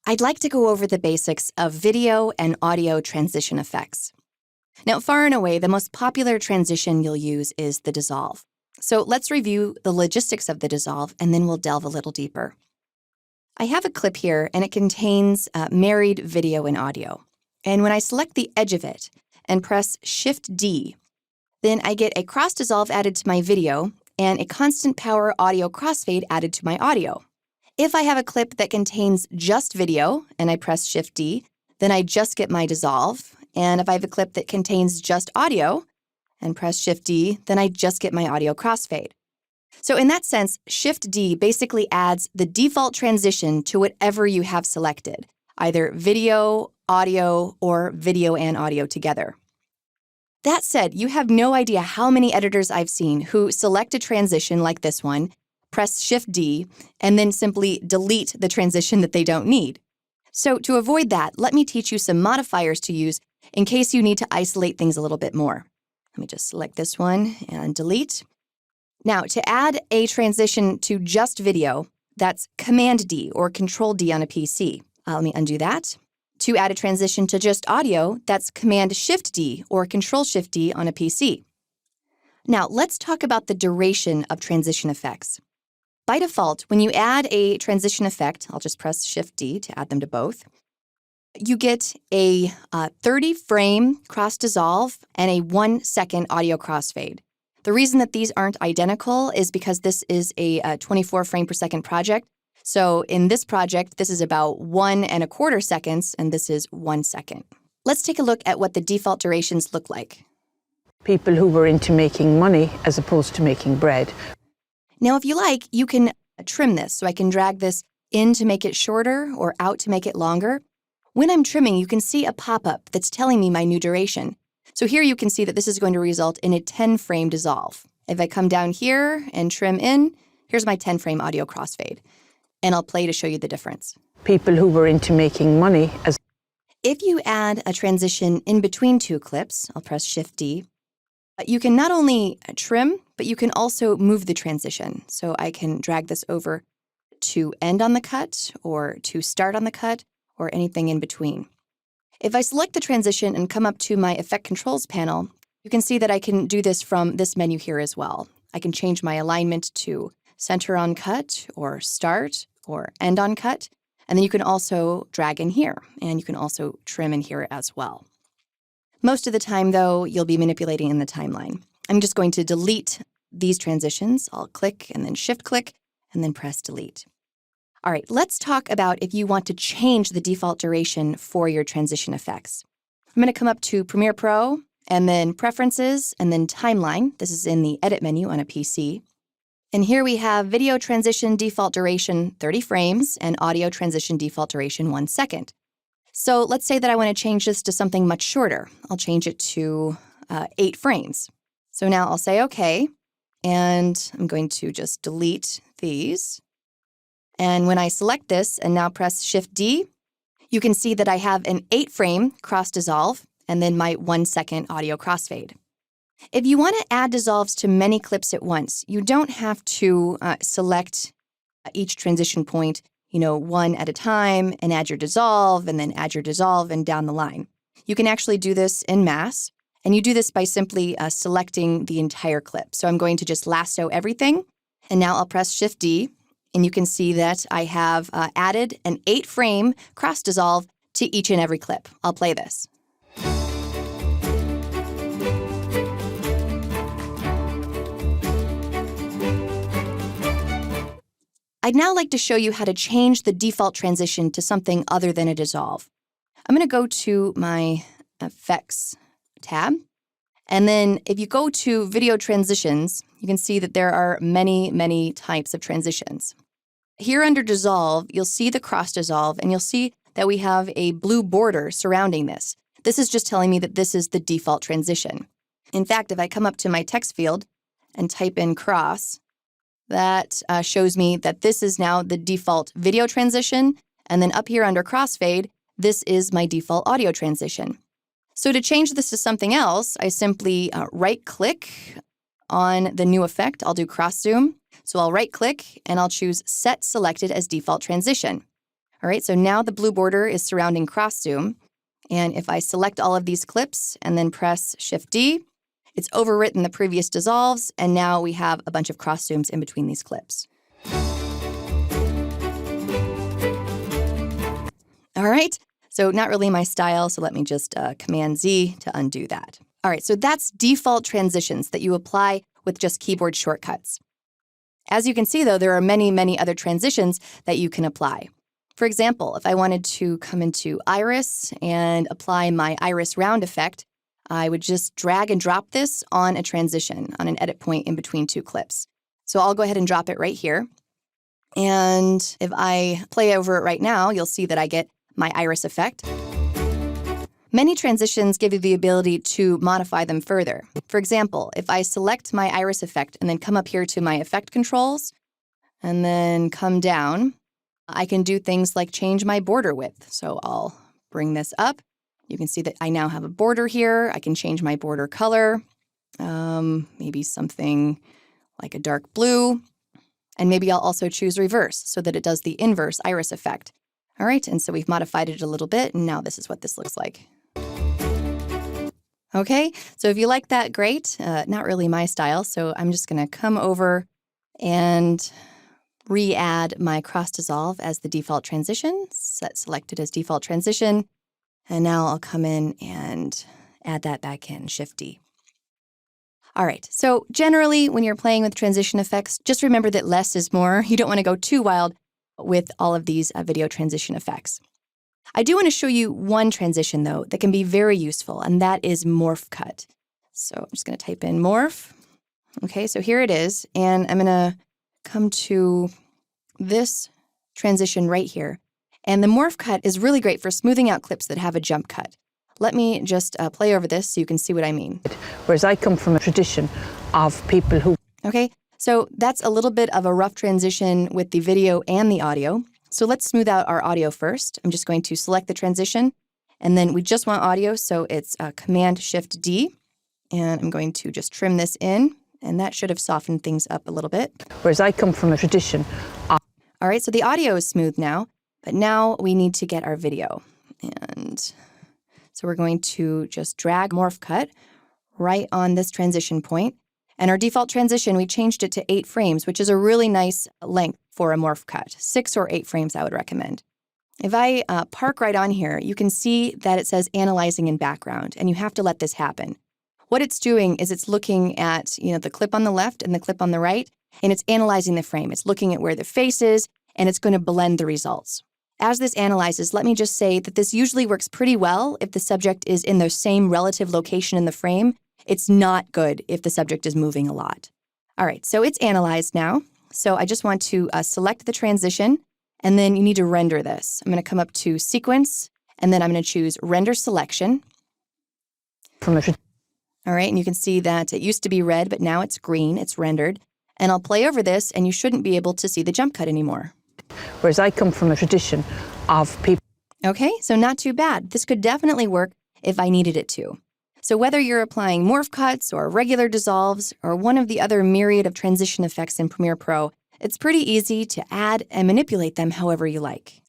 I'd like to go over the basics of video and audio transition effects. Now, far and away, the most popular transition you'll use is the dissolve. So let's review the logistics of the dissolve, and then we'll delve a little deeper. I have a clip here, and it contains married video and audio. And when I select the edge of it and press Shift-D, then I get a cross dissolve added to my video and a constant power audio crossfade added to my audio. If I have a clip that contains just video and I press Shift-D, then I just get my dissolve. And if I have a clip that contains just audio and press Shift-D, then I just get my audio crossfade. So in that sense, Shift-D basically adds the default transition to whatever you have selected, either video, audio, or video and audio together. That said, you have no idea how many editors I've seen who select a transition like this one, press Shift-D, and then simply delete the transition that they don't need. So to avoid that, let me teach you some modifiers to use in case you need to isolate things a little bit more. Let me just select this one and delete. Now, to add a transition to just video, that's Command-D or Control-D on a PC. Let me undo that. To add a transition to just audio, that's Command-Shift-D or Control-Shift-D on a PC. Now, let's talk about the duration of transition effects. By default, when you add a transition effect, I'll just press Shift-D to add them to both, you get a 30-frame cross-dissolve and a 1-second audio crossfade. The reason that these aren't identical is because this is a 24-frame-per-second project. So in this project, this is about 1 1/4 seconds, and this is 1 second. Let's take a look at what the default durations look like. People who were into making money as opposed to making bread. Now, if you like, you can trim this. So I can drag this in to make it shorter or out to make it longer. When I'm trimming, you can see a pop-up that's telling me my new duration. So here you can see that this is going to result in a 10-frame dissolve. If I come down here and trim in, here's my 10-frame audio crossfade. And I'll play to show you the difference. People who were into making money as... If you add a transition in between two clips, I'll press Shift-D, you can not only trim, but you can also move the transition. So I can drag this over to end on the cut or to start on the cut or anything in between. If I select the transition and come up to my Effect Controls panel, you can see that I can do this from this menu here as well. I can change my alignment to center on cut or start or end on cut. And then you can also drag in here, and you can also trim in here as well. Most of the time, though, you'll be manipulating in the timeline. I'm just going to delete these transitions. I'll click and then shift-click and then press delete. All right, let's talk about if you want to change the default duration for your transition effects. I'm going to come up to Premiere Pro and then Preferences and then Timeline. This is in the Edit menu on a PC. And here we have video transition default duration 30 frames and audio transition default duration 1 second. So let's say that I want to change this to something much shorter. I'll change it to 8 frames. So now I'll say OK, and I'm going to just delete these. And when I select this and now press Shift-D, you can see that I have an 8-frame cross-dissolve and then my 1 second audio crossfade. If you want to add dissolves to many clips at once, you don't have to select each transition point, one at a time and add your dissolve and then add your dissolve and down the line. You can actually do this en masse, and you do this by simply selecting the entire clip. So I'm going to just lasso everything, and now I'll press Shift-D, and you can see that I have added an 8-frame cross-dissolve to each and every clip. I'll play this. I'd now like to show you how to change the default transition to something other than a dissolve. I'm going to go to my Effects tab, and then if you go to Video Transitions, you can see that there are many, many types of transitions. Here under Dissolve, you'll see the cross dissolve, and you'll see that we have a blue border surrounding this. This is just telling me that this is the default transition. In fact, if I come up to my text field and type in cross, that shows me that this is now the default video transition, and then up here under crossfade, this is my default audio transition. So to change this to something else, I simply right-click on the new effect. I'll do cross zoom. So I'll right-click and I'll choose Set Selected as Default Transition. All right, so now the blue border is surrounding cross zoom. And if I select all of these clips and then press Shift-D, it's overwritten the previous dissolves, and now we have a bunch of cross zooms in between these clips. All right, so not really my style, so let me just Command-Z to undo that. All right, so that's default transitions that you apply with just keyboard shortcuts. As you can see, though, there are many, many other transitions that you can apply. For example, if I wanted to come into Iris and apply my Iris round effect, I would just drag and drop this on a transition, on an edit point in between two clips. So I'll go ahead and drop it right here. And if I play over it right now, you'll see that I get my Iris effect. Many transitions give you the ability to modify them further. For example, if I select my Iris effect and then come up here to my effect controls and then come down, I can do things like change my border width. So I'll bring this up. You can see that I now have a border here. I can change my border color, maybe something like a dark blue. And maybe I'll also choose reverse so that it does the inverse Iris effect. All right, and so we've modified it a little bit, and now this is what this looks like. Okay, so if you like that, great. Not really my style, so I'm just going to come over and re-add my cross dissolve as the default transition, set selected as default transition, and now I'll come in and add that back in, Shift-D. All right, so generally when you're playing with transition effects, just remember that less is more. You don't want to go too wild with all of these video transition effects. I do want to show you one transition, though, that can be very useful, and that is Morph Cut. So I'm just going to type in Morph. Okay, so here it is, and I'm going to come to this transition right here. And the Morph Cut is really great for smoothing out clips that have a jump cut. Let me just play over this so you can see what I mean. Whereas I come from a tradition of people who... Okay, so that's a little bit of a rough transition with the video and the audio. So let's smooth out our audio first. I'm just going to select the transition, and then we just want audio, so it's Command-Shift-D, and I'm going to just trim this in, and that should have softened things up a little bit. Whereas I come from a tradition of... All right, so the audio is smooth now, but now we need to get our video. And so we're going to just drag Morph Cut right on this transition point. And our default transition, we changed it to 8 frames, which is a really nice length for a Morph Cut. 6 or 8 frames I would recommend. If I park right on here, you can see that it says analyzing in background, and you have to let this happen. What it's doing is it's looking at, the clip on the left and the clip on the right, and it's analyzing the frame. It's looking at where the face is, and it's going to blend the results. As this analyzes, let me just say that this usually works pretty well if the subject is in the same relative location in the frame. It's not good if the subject is moving a lot. All right, so it's analyzed now. So I just want to select the transition, and then you need to render this. I'm going to come up to Sequence, and then I'm going to choose Render Selection. All right, and you can see that it used to be red, but now it's green. It's rendered. And I'll play over this, and you shouldn't be able to see the jump cut anymore. Whereas I come from a tradition of people... Okay, so not too bad. This could definitely work if I needed it to. So whether you're applying Morph Cuts or regular dissolves or one of the other myriad of transition effects in Premiere Pro, it's pretty easy to add and manipulate them however you like.